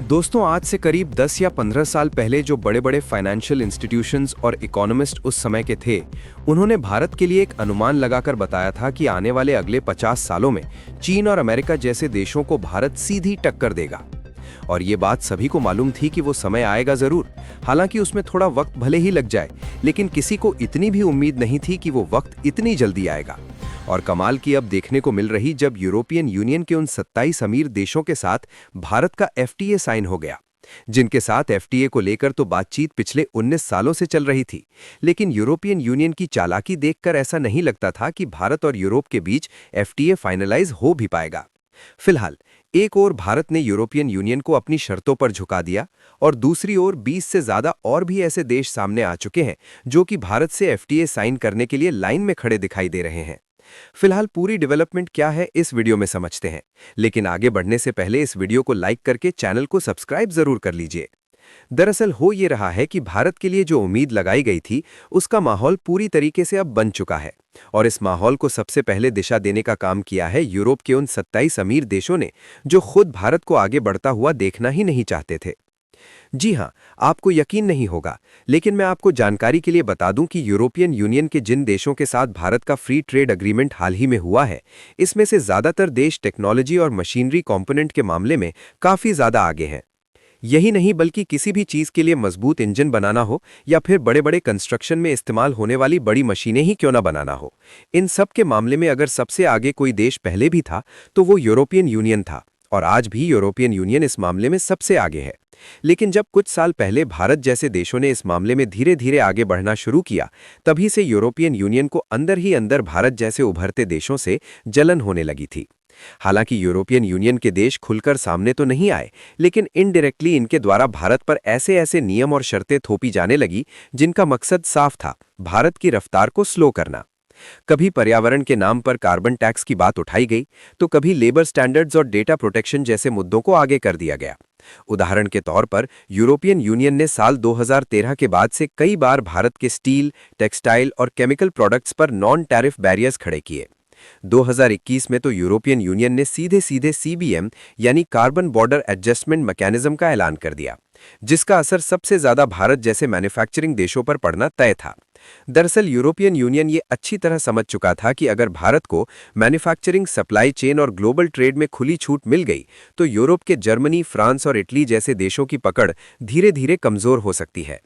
दोस्तों, आज से करीब 10 या 15 साल पहले जो बड़े बड़े फाइनेंशियल इंस्टीट्यूशंस और इकोनॉमिस्ट उस समय के थे, उन्होंने भारत के लिए एक अनुमान लगाकर बताया था कि आने वाले अगले 50 सालों में चीन और अमेरिका जैसे देशों को भारत सीधी टक्कर देगा। और ये बात सभी को मालूम थी कि वो समय आएगा जरूर, हालांकि उसमें थोड़ा वक्त भले ही लग जाए, लेकिन किसी को इतनी भी उम्मीद नहीं थी कि वो वक्त इतनी जल्दी आएगा। और कमाल की अब देखने को मिल रही जब यूरोपियन यूनियन के उन 27 अमीर देशों के साथ भारत का एफटीए साइन हो गया, जिनके साथ एफटीए को लेकर तो बातचीत पिछले 19 सालों से चल रही थी। लेकिन यूरोपियन यूनियन की चालाकी देखकर ऐसा नहीं लगता था कि भारत और यूरोप के बीच एफटीए फाइनलाइज हो भी पाएगा। फिलहाल एक ओर भारत ने यूरोपियन यूनियन को अपनी शर्तों पर झुका दिया और दूसरी ओर 20 से ज्यादा और भी ऐसे देश सामने आ चुके हैं जो कि भारत से एफटीए साइन करने के लिए लाइन में खड़े दिखाई दे रहे हैं। फिलहाल पूरी डेवलपमेंट क्या है इस वीडियो में समझते हैं, लेकिन आगे बढ़ने से पहले इस वीडियो को लाइक करके चैनल को सब्सक्राइब जरूर कर लीजिए। दरअसल हो ये रहा है कि भारत के लिए जो उम्मीद लगाई गई थी, उसका माहौल पूरी तरीके से अब बन चुका है। और इस माहौल को सबसे पहले दिशा देने का काम किया है यूरोप के उन 27 अमीर देशों ने, जो खुद भारत को आगे बढ़ता हुआ देखना ही नहीं चाहते थे। जी हां, आपको यकीन नहीं होगा, लेकिन मैं आपको जानकारी के लिए बता दूं कि यूरोपियन यूनियन के जिन देशों के साथ भारत का फ्री ट्रेड एग्रीमेंट हाल ही में हुआ है, इसमें से ज्यादातर देश टेक्नोलॉजी और मशीनरी कंपोनेंट के मामले में काफी ज्यादा आगे हैं। यही नहीं, बल्कि किसी भी चीज के लिए मजबूत इंजन बनाना हो या फिर बड़े बड़े कंस्ट्रक्शन में इस्तेमाल होने वाली बड़ी मशीनें ही क्यों ना बनाना हो, इन सब के मामले में अगर सबसे आगे कोई देश पहले भी था तो वो यूरोपियन यूनियन था। और आज भी यूरोपियन यूनियन इस मामले में सबसे आगे है। लेकिन जब कुछ साल पहले भारत जैसे देशों ने इस मामले में धीरे धीरे आगे बढ़ना शुरू किया, तभी से यूरोपियन यूनियन को अंदर ही अंदर भारत जैसे उभरते देशों से जलन होने लगी थी। हालांकि यूरोपियन यूनियन के देश खुलकर सामने तो नहीं आए, लेकिन इनडायरेक्टली इनके द्वारा भारत पर ऐसे ऐसे नियम और शर्तें थोपी जाने लगी जिनका मकसद साफ था, भारत की रफ्तार को स्लो करना। कभी पर्यावरण के नाम पर कार्बन टैक्स की बात उठाई गई, तो कभी लेबर स्टैंडर्ड्स और डेटा प्रोटेक्शन जैसे मुद्दों को आगे कर दिया गया। उदाहरण के तौर पर यूरोपियन यूनियन ने साल 2013 के बाद से कई बार भारत के स्टील, टेक्सटाइल और केमिकल प्रोडक्ट्स पर नॉन टैरिफ बैरियर्स खड़े किए। 2021 में तो यूरोपियन यूनियन ने सीधे सीधे सीबीएम यानी कार्बन बॉर्डर एडजस्टमेंट मैकेनिज्म का ऐलान कर दिया, जिसका असर सबसे ज्यादा भारत जैसे मैन्युफैक्चरिंग देशों पर पड़ना तय था। दरअसल यूरोपियन यूनियन ये अच्छी तरह समझ चुका था कि अगर भारत को मैन्युफैक्चरिंग, सप्लाई चेन और ग्लोबल ट्रेड में खुली छूट मिल गई, तो यूरोप के जर्मनी, फ्रांस और इटली जैसे देशों की पकड़ धीरे धीरे कमजोर हो सकती है।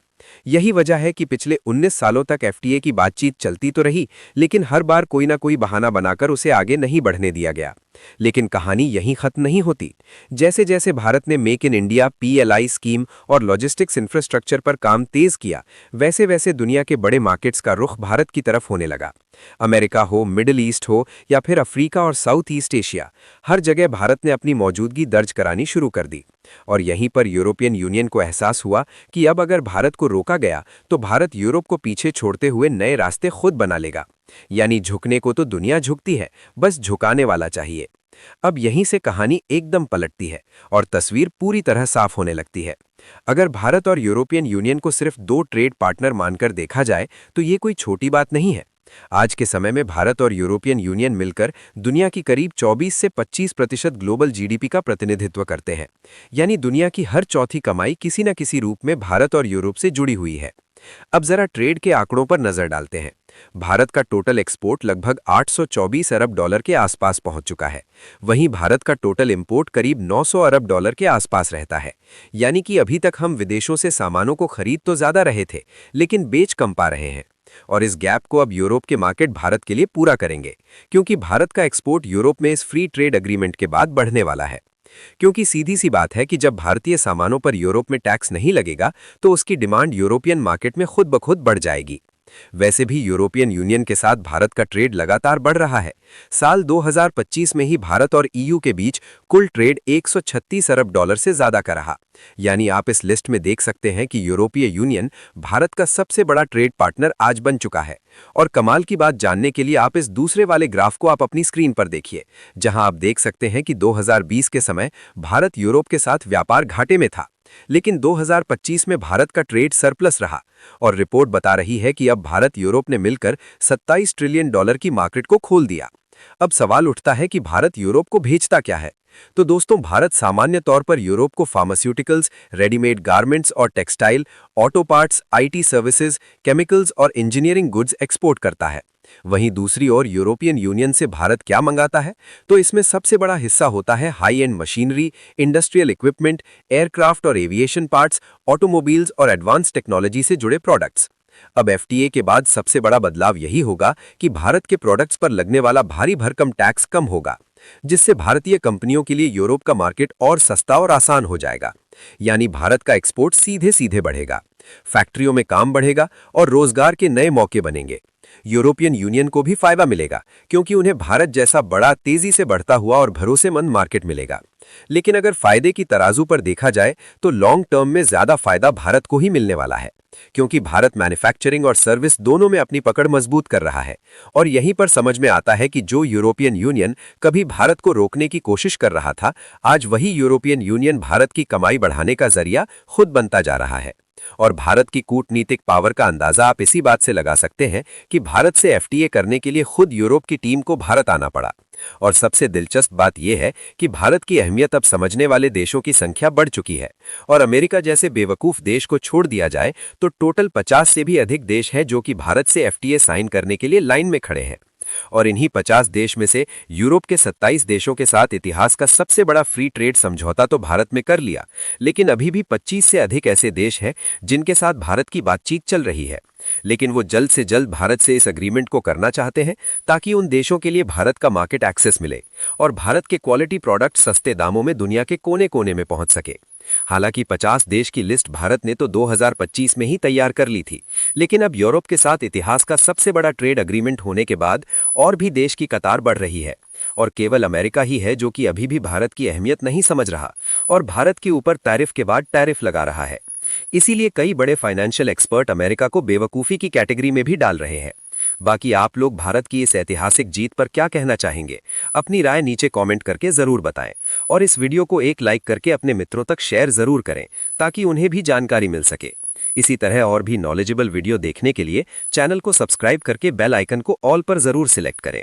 यही वजह है कि पिछले 19 सालों तक एफटीए की बातचीत चलती तो रही, लेकिन हर बार कोई ना कोई बहाना बनाकर उसे आगे नहीं बढ़ने दिया गया। लेकिन कहानी यहीं खत्म नहीं होती। जैसे जैसे भारत ने make in India, PLI scheme और लॉजिस्टिक्स इंफ्रास्ट्रक्चर पर काम तेज किया, वैसे वैसे दुनिया के बड़े मार्केट्स का रुख भारत की तरफ होने लगा। अमेरिका हो, मिडिल ईस्ट हो या फिर अफ्रीका और साउथ ईस्ट एशिया, हर जगह भारत ने अपनी मौजूदगी दर्ज करानी शुरू कर दी। और यहीं पर यूरोपियन यूनियन को एहसास हुआ कि अब अगर भारत को रोका गया तो भारत यूरोप को पीछे छोड़ते हुए नए रास्ते खुद बना लेगा। यानी झुकने को तो दुनिया झुकती है, बस झुकाने वाला चाहिए। अब यहीं से कहानी एकदम पलटती है और तस्वीर पूरी तरह साफ होने लगती है। अगर भारत और यूरोपियन यूनियन को सिर्फ दो ट्रेड पार्टनर मानकर देखा जाए, तो ये कोई छोटी बात नहीं है। आज के समय में भारत और यूरोपियन यूनियन मिलकर दुनिया की करीब 24 से 25% ग्लोबल जीडीपी का प्रतिनिधित्व करते हैं। यानी दुनिया की हर चौथी कमाई किसी न किसी रूप में भारत और यूरोप से जुड़ी हुई है। अब जरा ट्रेड के आंकड़ों पर नजर डालते हैं। भारत का टोटल एक्सपोर्ट लगभग 824 अरब डॉलर के आसपास पहुंच चुका है। वहीं भारत का टोटल इंपोर्ट करीब 900 अरब डॉलर के आसपास रहता है। यानी कि अभी तक हम विदेशों से सामानों को खरीद तो ज्यादा रहे थे, लेकिन बेच कम पा रहे हैं। और इस गैप को अब यूरोप के मार्केट भारत के लिए पूरा करेंगे, क्योंकि भारत का एक्सपोर्ट यूरोप में इस फ्री ट्रेड एग्रीमेंट के बाद बढ़ने वाला है। क्योंकि सीधी सी बात है कि जब भारतीय सामानों पर यूरोप में टैक्स नहीं लगेगा, तो उसकी डिमांड यूरोपियन मार्केट में खुद ब खुद बढ़ जाएगी। वैसे भी यूरोपियन यूनियन के साथ भारत का ट्रेड लगातार बढ़ रहा है। साल 2025 में ही भारत और ईयू के बीच कुल ट्रेड 136 अरब डॉलर से ज्यादा का रहा। यानी आप इस लिस्ट में देख सकते हैं कि यूरोपीय यूनियन भारत का सबसे बड़ा ट्रेड पार्टनर आज बन चुका है। और कमाल की बात जानने के लिए आप इस दूसरे वाले ग्राफ को आप अपनी स्क्रीन पर देखिए, जहां आप देख सकते हैं कि 2020 के समय भारत यूरोप के साथ व्यापार घाटे में था, लेकिन 2025 में भारत का ट्रेड सरप्लस रहा। और रिपोर्ट बता रही है कि अब भारत यूरोप ने मिलकर 27 ट्रिलियन डॉलर की मार्केट को खोल दिया। अब सवाल उठता है कि भारत यूरोप को भेजता क्या है। तो दोस्तों, भारत सामान्य तौर पर यूरोप को फार्मास्यूटिकल्स, रेडीमेड गारमेंट्स और textile, auto parts, IT services, chemicals और इंजीनियरिंग गुड्स एक्सपोर्ट करता है। वहीं दूसरी ओर यूरोपियन यूनियन से भारत क्या मंगाता है? तो इसमें सबसे बड़ा हिस्सा होता है high and machinery, industrial equipment, aircraft और एविएशन पार्ट्स, ऑटोमोबाइल्स और एडवांस टेक्नोलॉजी से जुड़े प्रोडक्ट्स। अब एफटीए के बाद सबसे बड़ा बदलाव यही होगा कि भारत के प्रोडक्ट्स पर लगने वाला भारी भरकम टैक्स कम होगा, जिससे भारतीय कंपनियों के लिए यूरोप का मार्केट और सस्ता और आसान हो जाएगा। यानी भारत का एक्सपोर्ट सीधे सीधे बढ़ेगा, फैक्ट्रियों में काम बढ़ेगा और रोजगार के नए मौके बनेंगे। यूरोपियन यूनियन को भी फायदा मिलेगा, क्योंकि उन्हें भारत जैसा बड़ा, तेजी से बढ़ता हुआ और भरोसेमंद मार्केट मिलेगा। लेकिन अगर फायदे की तराजू पर देखा जाए तो लॉन्ग टर्म में ज्यादा फायदा भारत को ही मिलने वाला है, क्योंकि भारत मैन्युफैक्चरिंग और सर्विस दोनों में अपनी पकड़ मजबूत कर रहा है। और यहीं पर समझ में आता है कि जो यूरोपियन यूनियन कभी भारत को रोकने की कोशिश कर रहा था, आज वही यूरोपियन यूनियन भारत की कमाई बढ़ाने का जरिया खुद बनता जा रहा है। और भारत की कूटनीतिक पावर का अंदाजा आप इसी बात से लगा सकते हैं कि भारत से एफटीए करने के लिए खुद यूरोप की टीम को भारत आना पड़ा। और सबसे दिलचस्प बात यह है कि भारत की अहमियत अब समझने वाले देशों की संख्या बढ़ चुकी है। और अमेरिका जैसे बेवकूफ देश को छोड़ दिया जाए तो टोटल 50 से भी अधिक देश हैं जो कि भारत से एफटीए साइन करने के लिए लाइन में खड़े हैं। और इन्हीं 50 देश में से यूरोप के 27 देशों के साथ इतिहास का सबसे बड़ा फ्री ट्रेड समझौता तो भारत में कर लिया, लेकिन अभी भी 25 से अधिक ऐसे देश हैं जिनके साथ भारत की बातचीत चल रही है। लेकिन वो जल्द से जल्द भारत से इस एग्रीमेंट को करना चाहते हैं, ताकि उन देशों के लिए भारत का मार्केट एक्सेस मिले और भारत के क्वालिटी प्रोडक्ट सस्ते दामों में दुनिया के कोने कोने में पहुंच सके। हालांकि 50 देश की लिस्ट भारत ने तो 2025 में ही तैयार कर ली थी, लेकिन अब यूरोप के साथ इतिहास का सबसे बड़ा ट्रेड एग्रीमेंट होने के बाद और भी देश की कतार बढ़ रही है। और केवल अमेरिका ही है जो कि अभी भी भारत की अहमियत नहीं समझ रहा और भारत के ऊपर टैरिफ के बाद टैरिफ लगा रहा है। इसीलिए कई बड़े फाइनेंशियल एक्सपर्ट अमेरिका को बेवकूफ़ी की कैटेगरी में भी डाल रहे हैं। बाकी आप लोग भारत की इस ऐतिहासिक जीत पर क्या कहना चाहेंगे? अपनी राय नीचे कमेंट करके जरूर बताएं और इस वीडियो को एक लाइक करके अपने मित्रों तक शेयर जरूर करें, ताकि उन्हें भी जानकारी मिल सके। इसी तरह और भी नॉलेजेबल वीडियो देखने के लिए चैनल को सब्सक्राइब करके बेल आइकन को ऑल पर जरूर सिलेक्ट करें।